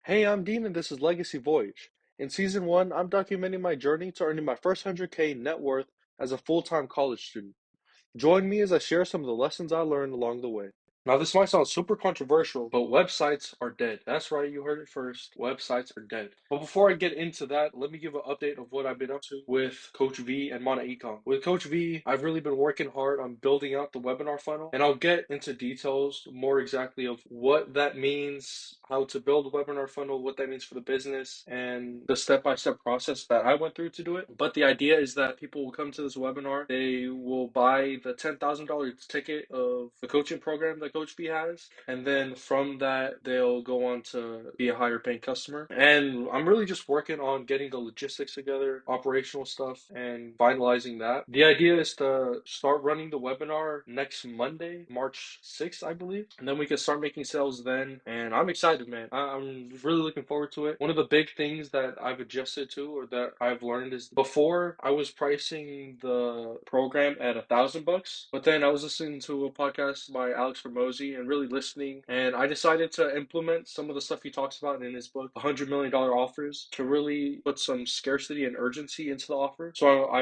Hey, I'm Dean and this is Legacy Voyage. In season 1, I'm documenting my journey to earning my first 100K net worth as a full-time college student. Join me as I share some of the lessons I learned along the way. Now, this might sound super controversial, but websites are dead. That's right, you heard it first. Websites are dead. But before I get into that, let me give an update of what I've been up to with Coach V and Mana Ecom. With Coach V, I've really been working hard on building out the webinar funnel, and I'll get into details more exactly of what that means, how to build a webinar funnel, what that means for the business, and the step-by-step process that I went through to do it. But the idea is that people will come to this webinar, they will buy the $10,000 ticket of the coaching program that Coach B has, and then from that, they'll go on to be a higher paying customer. And I'm really just working on getting the logistics together, operational stuff, and finalizing that. The idea is to start running the webinar next Monday, March 6th, I believe, and then we can start making sales then. And I'm excited, man. I'm really looking forward to it. One of the big things that I've adjusted to or that I've learned is before I was pricing the program at $1,000, but then I was listening to a podcast by Alex Ramosi and really listening, and I decided to implement some of the stuff he talks about in his book, $100 million offers, to really put some scarcity and urgency into the offer. So I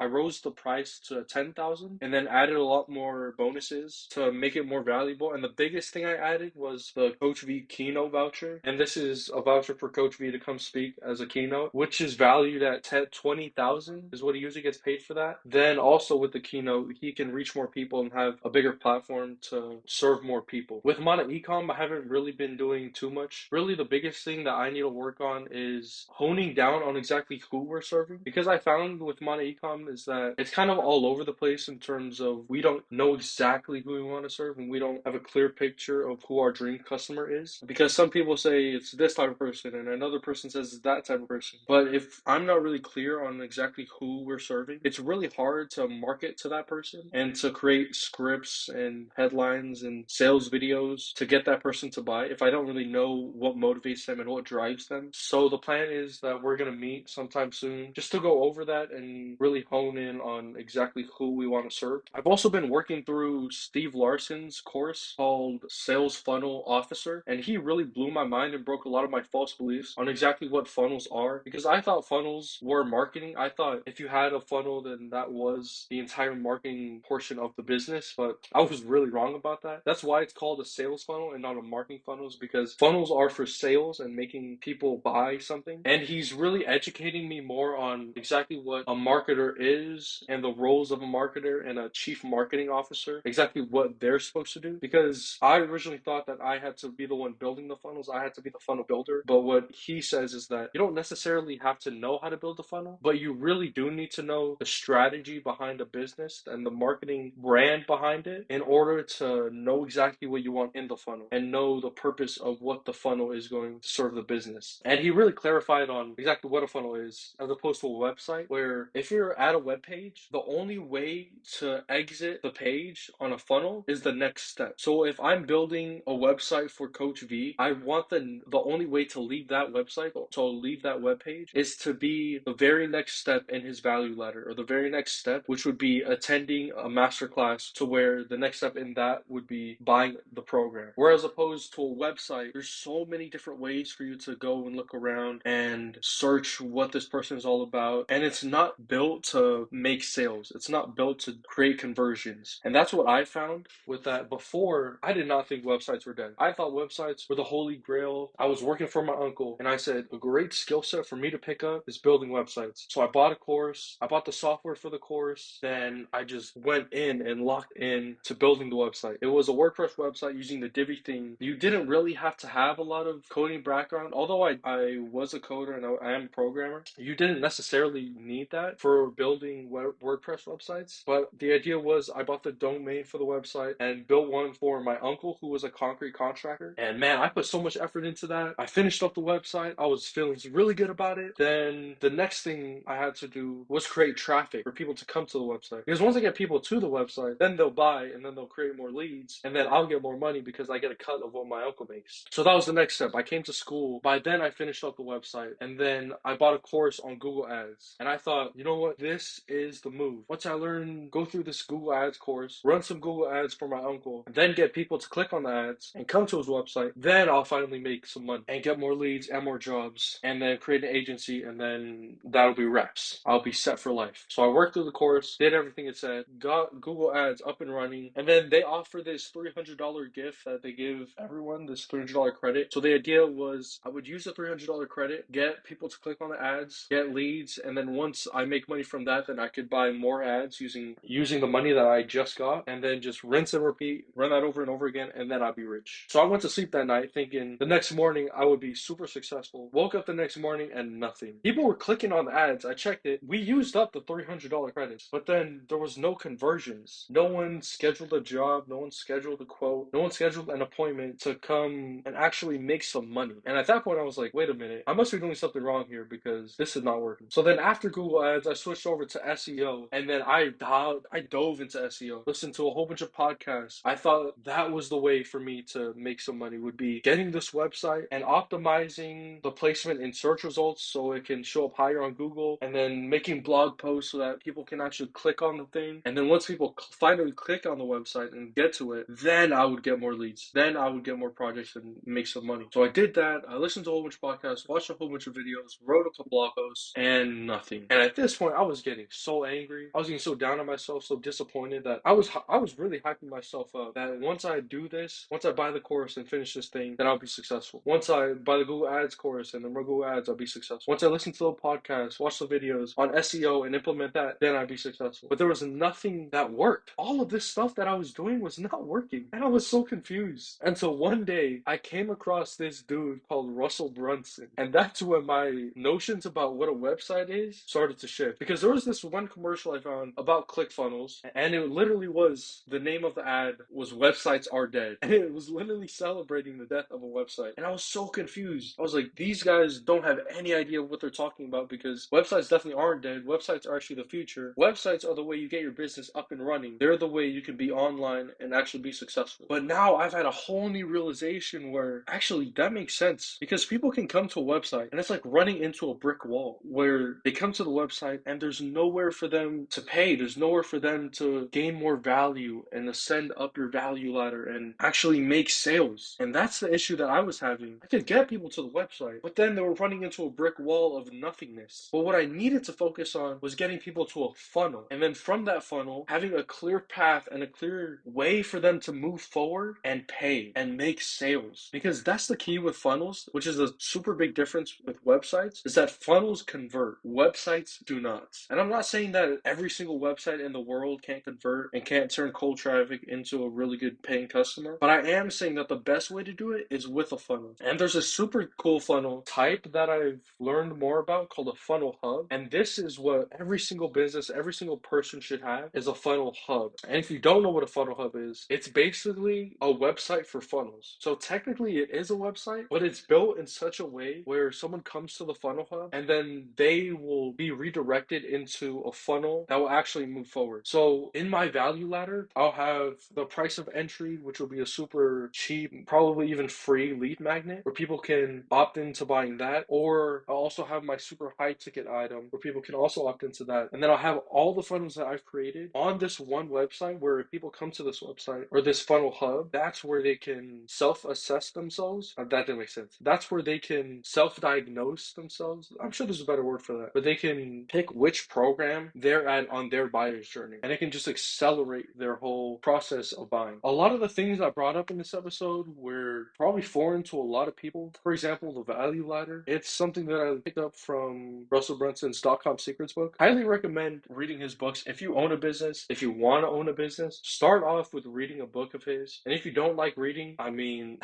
rose the price to 10,000 and then added a lot more bonuses to make it more valuable. And the biggest thing I added was the Coach V keynote voucher. And this is a voucher for Coach V to come speak as a keynote, which is valued at 20,000 is what he usually gets paid for that. Then also with the keynote, he can reach more people and have a bigger platform to serve more people. With Mana Ecom, I haven't really been doing too much. Really, the biggest thing that I need to work on is honing down on exactly who we're serving. Because I found with Mana Ecom is that it's kind of all over the place in terms of we don't know exactly who we want to serve and we don't have a clear picture of who our dream customer is. Because some people say it's this type of person and another person says it's that type of person. But if I'm not really clear on exactly who we're serving, it's really hard to market to that person and to create scripts and headlines and sales videos to get that person to buy if I don't really know what motivates them and what drives them. So the plan is that we're going to meet sometime soon just to go over that and really hone in on exactly who we want to serve. I've also been working through Steve Larson's course called Sales Funnel Officer, and he really blew my mind and broke a lot of my false beliefs on exactly what funnels are, because I thought funnels were marketing. I thought if you had a funnel, then that was the entire marketing portion of the business, but I was really wrong about that. That's why it's called a sales funnel and not a marketing funnels, because funnels are for sales and making people buy something. And he's really educating me more on exactly what a marketer is and the roles of a marketer and a chief marketing officer, exactly what they're supposed to do. Because I originally thought that I had to be the one building the funnels, I had to be the funnel builder. But what he says is that you don't necessarily have to know how to build a funnel, but you really do need to know the strategy behind a business and the marketing brand behind it in order to know exactly what you want in the funnel and know the purpose of what the funnel is going to serve the business. And he really clarified on exactly what a funnel is as opposed to a website, where if you're at a web page, the only way to exit the page on a funnel is the next step. So if I'm building a website for Coach V, I want the only way to leave that website, to leave that web page, is to be the very next step in his value ladder, or the very next step, which would be attending a masterclass, to where the next step in that would be buying the program. Whereas opposed to a website, there's so many different ways for you to go and look around and search what this person is all about. And it's not built to make sales. It's not built to create conversions. And that's what I found with that. Before, I did not think websites were dead. I thought websites were the holy grail. I was working for my uncle and I said, a great skill set for me to pick up is building websites. So I bought a course, I bought the software for the course, then I just went in and locked in to building the website. It was a WordPress website using the Divi theme. You didn't really have to have a lot of coding background, although I was a coder and I am a programmer. You didn't necessarily need that for building WordPress websites, but the idea was I bought the domain for the website and built one for my uncle who was a concrete contractor. And man, I put so much effort into that. I finished up the website. I was feeling really good about it. Then the next thing I had to do was create traffic for people to come to the website. Because once I get people to the website, then they'll buy and then they'll create more leads leads, and then I'll get more money because I get a cut of what my uncle makes. So that was the next step. I came to school. By then, I finished up the website, and then I bought a course on Google Ads. And I thought, you know what? This is the move. Once I learn, go through this Google Ads course, run some Google Ads for my uncle, and then get people to click on the ads and come to his website, then I'll finally make some money and get more leads and more jobs, and then create an agency, and then that'll be reps. I'll be set for life. So I worked through the course, did everything it said, got Google Ads up and running, and then they offer this $300 gift that they give everyone, this $300 credit. So the idea was I would use the $300 credit, get people to click on the ads, get leads, and then once I make money from that, then I could buy more ads using the money that I just got, and then just rinse and repeat, run that over and over again, and then I'd be rich. So I went to sleep that night thinking the next morning I would be super successful. Woke up the next morning and nothing. People were clicking on the ads. I checked it. We used up the $300 credits, but then there was no conversions. No one scheduled a job. No one scheduled a quote. No one scheduled an appointment to come and actually make some money. And at that point, I was like, wait a minute, I must be doing something wrong here because this is not working. So then after Google Ads, I switched over to SEO, and then I dove into SEO, listened to a whole bunch of podcasts. I thought that was the way for me to make some money, would be getting this website and optimizing the placement in search results so it can show up higher on Google, and then making blog posts so that people can actually click on the thing. And then once people finally click on the website and get to it, then I would get more leads. Then I would get more projects and make some money. So I did that. I listened to a whole bunch of podcasts, watched a whole bunch of videos, wrote a couple blog posts, and nothing. And at this point, I was getting so angry. I was getting so down on myself, so disappointed that I was really hyping myself up that once I do this, once I buy the course and finish this thing, then I'll be successful. Once I buy the Google Ads course and then run Google Ads, I'll be successful. Once I listen to the podcast, watch the videos on SEO and implement that, then I'd be successful. But there was nothing that worked. All of this stuff that I was doing was not working. And I was so confused. And so one day I came across this dude called Russell Brunson. And that's when my notions about what a website is started to shift. Because there was this one commercial I found about ClickFunnels, and it literally was, the name of the ad was "Websites Are Dead." And it was literally celebrating the death of a website. And I was so confused. I was like, these guys don't have any idea what they're talking about, because websites definitely aren't dead. Websites are actually the future. Websites are the way you get your business up and running. They're the way you can be online and actually be successful. But now I've had a whole new realization where actually that makes sense, because people can come to a website and it's like running into a brick wall where they come to the website and there's nowhere for them to pay. There's nowhere for them to gain more value and ascend up your value ladder and actually make sales. And that's the issue that I was having. I could get people to the website, but then they were running into a brick wall of nothingness. But what I needed to focus on was getting people to a funnel. And then from that funnel, having a clear path and a clear way for them to move forward and pay and make sales. Because that's the key with funnels, which is a super big difference with websites, is that funnels convert. Websites do not. And I'm not saying that every single website in the world can't convert and can't turn cold traffic into a really good paying customer, but I am saying that the best way to do it is with a funnel. And there's a super cool funnel type that I've learned more about called a funnel hub. And this is what every single business, every single person should have, is a funnel hub. And if you don't know what a funnel hub is, it's basically a website for funnels. So technically it is a website, but it's built in such a way where someone comes to the funnel hub and then they will be redirected into a funnel that will actually move forward. So in my value ladder, I'll have the price of entry, which will be a super cheap, probably even free lead magnet where people can opt into buying that. Or I'll also have my super high ticket item where people can also opt into that. And then I'll have all the funnels that I've created on this one website, where if people come to this website or this funnel hub, that's where they can self-assess themselves. That didn't make sense. That's where they can self-diagnose themselves. I'm sure there's a better word for that, but they can pick which program they're at on their buyer's journey, and it can just accelerate their whole process of buying. A lot of the things I brought up in this episode were probably foreign to a lot of people. For example, the value ladder. It's something that I picked up from Russell Brunson's .com Secrets book. Highly recommend reading his books. If you own a business, if you want to own a business, start off with reading a book of his. And if you don't like reading, I mean,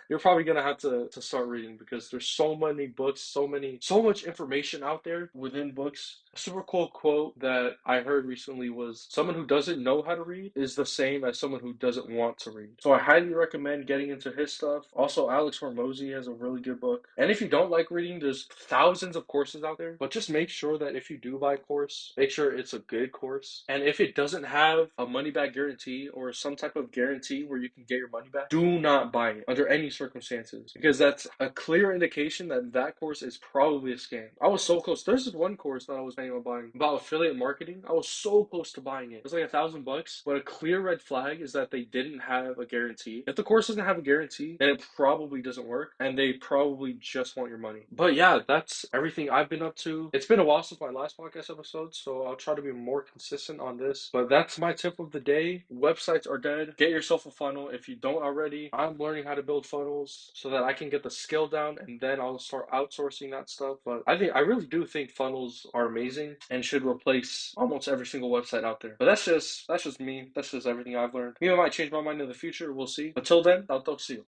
you're probably gonna have to start reading, because there's so many books, so much information out there within books. A super cool quote that I heard recently was, someone who doesn't know how to read is the same as someone who doesn't want to read. So I highly recommend getting into his stuff. Also, Alex Hormozy has a really good book. And if you don't like reading, there's thousands of courses out there, but just make sure that if you do buy a course, make sure it's a good course. And if it doesn't have a money back guarantee or some type type of guarantee where you can get your money back, do not buy it under any circumstances, because that's a clear indication that that course is probably a scam. I was so close. There's this one course that I was planning on buying about affiliate marketing. I was so close to buying it. It was like $1,000, but a clear red flag is that they didn't have a guarantee. If the course doesn't have a guarantee, then it probably doesn't work, and they probably just want your money. But yeah, that's everything I've been up to. It's been a while since my last podcast episode, so I'll try to be more consistent on this. But that's my tip of the day. Websites are dead. Get yourself a funnel if you don't already. I'm learning how to build funnels so that I can get the skill down, and then I'll start outsourcing that stuff. But I really do think funnels are amazing and should replace almost every single website out there. But that's just me. That's just everything I've learned. Maybe I might change my mind in the future. We'll see. Until then, I'll talk to you.